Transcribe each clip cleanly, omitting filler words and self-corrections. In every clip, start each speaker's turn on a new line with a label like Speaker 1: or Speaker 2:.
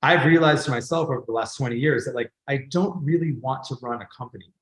Speaker 1: I've realized to myself over the last 20 years that like, I don't really want to run a company.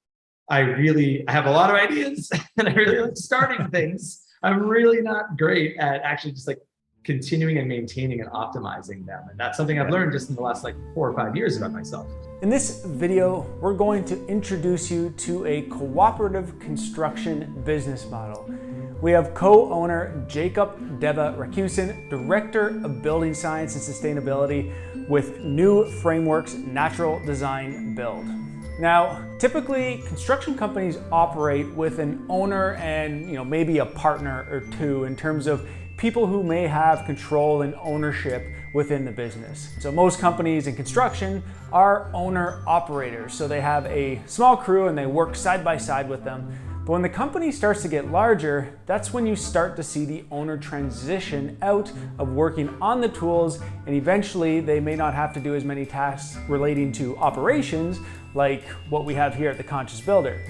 Speaker 1: I have a lot of ideas and I really like starting things. I'm really not great at actually just like continuing and maintaining and optimizing them. And that's something I've learned just in the last like 4 or 5 years about myself.
Speaker 2: In this video, we're going to introduce you to a cooperative construction business model. We have co-owner Jacob Deva Rakusin, Director of Building Science and Sustainability with New Frameworks Natural Design Build. Now, typically construction companies operate with an owner and maybe a partner or two in terms of people who may have control and ownership within the business. So most companies in construction are owner operators. So they have a small crew and they work side by side with them. But when the company starts to get larger, that's when you start to see the owner transition out of working on the tools, and eventually they may not have to do as many tasks relating to operations like what we have here at the Conscious Builder.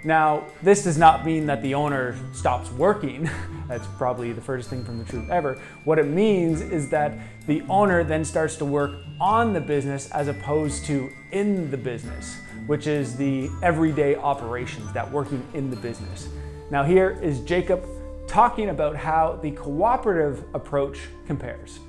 Speaker 2: Now, this does not mean that the owner stops working. That's probably the furthest thing from the truth ever. What it means is that the owner then starts to work on the business as opposed to in the business, which is the everyday operations, that working in the business. Now here is Jacob talking about how the cooperative approach compares.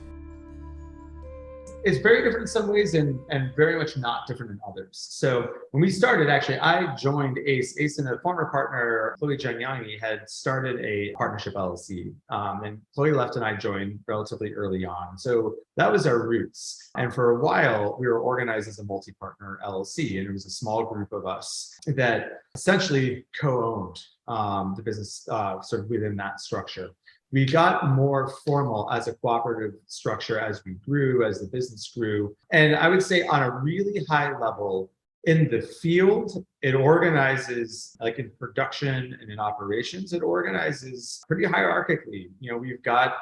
Speaker 1: It's very different in some ways and very much not different in others. So when we started, actually, I joined ACE. ACE and a former partner, Chloe Gianni, had started a partnership LLC. And Chloe left and I joined relatively early on. So that was our roots. And for a while, we were organized as a multi-partner LLC. And it was a small group of us that essentially co-owned the business sort of within that structure. We got more formal as a cooperative structure as we grew, as the business grew. And I would say on a really high level in the field, it organizes, like in production and in operations, it organizes pretty hierarchically. We've got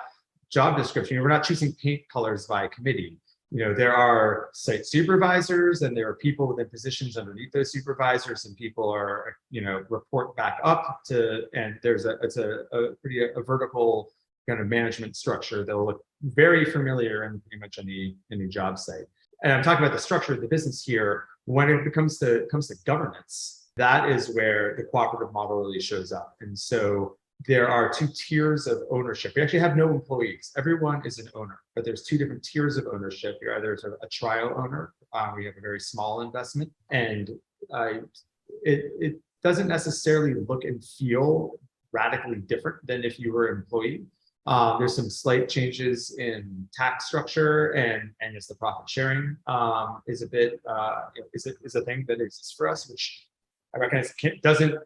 Speaker 1: job description. We're not choosing paint colors by committee. There are site supervisors and there are people within positions underneath those supervisors, and people are, report back up to, and it's a vertical kind of management structure that will look very familiar in pretty much any job site. And I'm talking about the structure of the business here. When it comes to governance, that is where the cooperative model really shows up. And so there are 2 tiers of ownership. We actually have no employees. Everyone is an owner, but there's 2 different tiers of ownership. You're either sort of a trial owner. We have a very small investment, and it doesn't necessarily look and feel radically different than if you were an employee. There's some slight changes in tax structure, and just the profit sharing is a bit is a thing that exists for us, which I recognize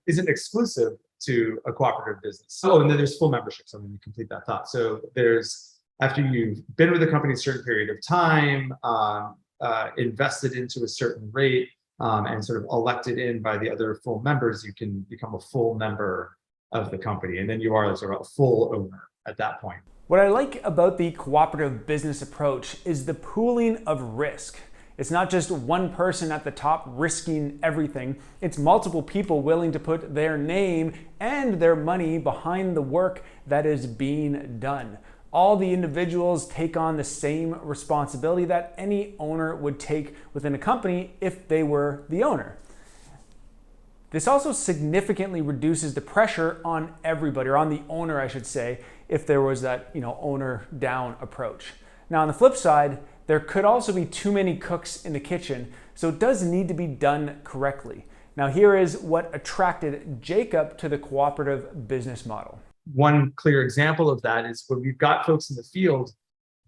Speaker 1: isn't exclusive to a cooperative business. Oh, and then there's full membership. So let me complete that thought. So there's, after you've been with the company a certain period of time, invested into a certain rate, and sort of elected in by the other full members, you can become a full member of the company. And then you are sort of a full owner at that point.
Speaker 2: What I like about the cooperative business approach is the pooling of risk. It's not just one person at the top risking everything. It's multiple people willing to put their name and their money behind the work that is being done. All the individuals take on the same responsibility that any owner would take within a company if they were the owner. This also significantly reduces the pressure on everybody, or on the owner, I should say, if there was that owner down approach. Now on the flip side, there could also be too many cooks in the kitchen, so it does need to be done correctly. Now here is what attracted Jacob to the cooperative business model.
Speaker 1: One clear example of that is when we've got folks in the field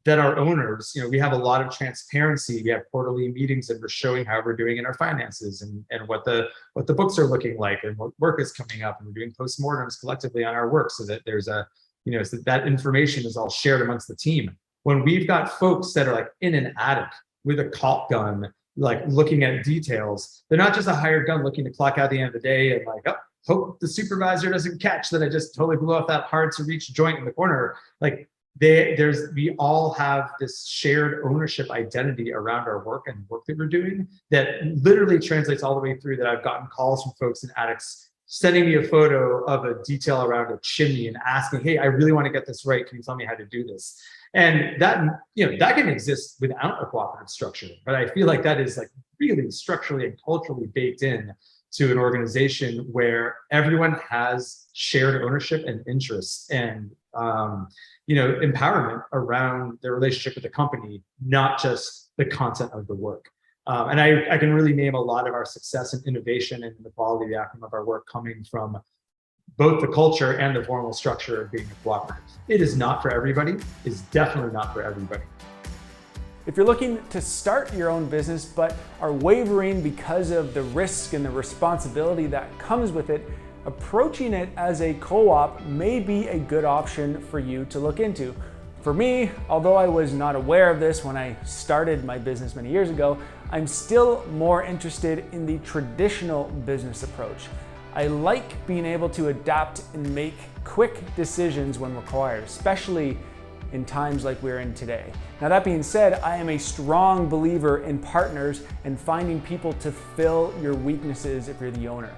Speaker 1: that are owners, we have a lot of transparency. We have quarterly meetings and we're showing how we're doing in our finances and what the books are looking like and what work is coming up, and we're doing postmortems collectively on our work so that there's so that information is all shared amongst the team. When we've got folks that are like in an attic with a caulk gun, like looking at details, they're not just a hired gun looking to clock out at the end of the day and like, oh, hope the supervisor doesn't catch that I just totally blew off that hard to reach joint in the corner. Like we all have this shared ownership identity around our work and work that we're doing that literally translates all the way through, that I've gotten calls from folks in attics sending me a photo of a detail around a chimney and asking, hey, I really want to get this right. Can you tell me how to do this? And that, that can exist without a cooperative structure, but I feel like that is like really structurally and culturally baked in to an organization where everyone has shared ownership and interests and, empowerment around their relationship with the company, not just the content of the work. And I can really name a lot of our success and innovation and the quality of the outcome of our work coming from both the culture and the formal structure of being a cooperative. It is not for everybody. It's definitely not for everybody.
Speaker 2: If you're looking to start your own business but are wavering because of the risk and the responsibility that comes with it, approaching it as a co-op may be a good option for you to look into. For me, although I was not aware of this when I started my business many years ago, I'm still more interested in the traditional business approach. I like being able to adapt and make quick decisions when required, especially in times like we're in today. Now that being said, I am a strong believer in partners and finding people to fill your weaknesses if you're the owner.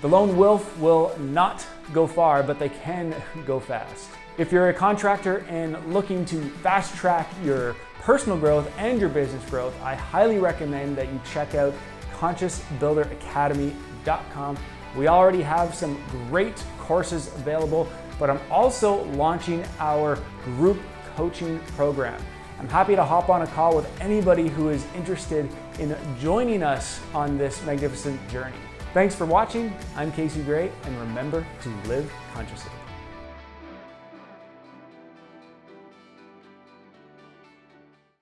Speaker 2: The lone wolf will not go far, but they can go fast. If you're a contractor and looking to fast track your personal growth and your business growth, I highly recommend that you check out consciousbuilderacademy.com. We already have some great courses available, but I'm also launching our group coaching program. I'm happy to hop on a call with anybody who is interested in joining us on this magnificent journey. Thanks for watching. I'm Casey Gray, and remember to live consciously.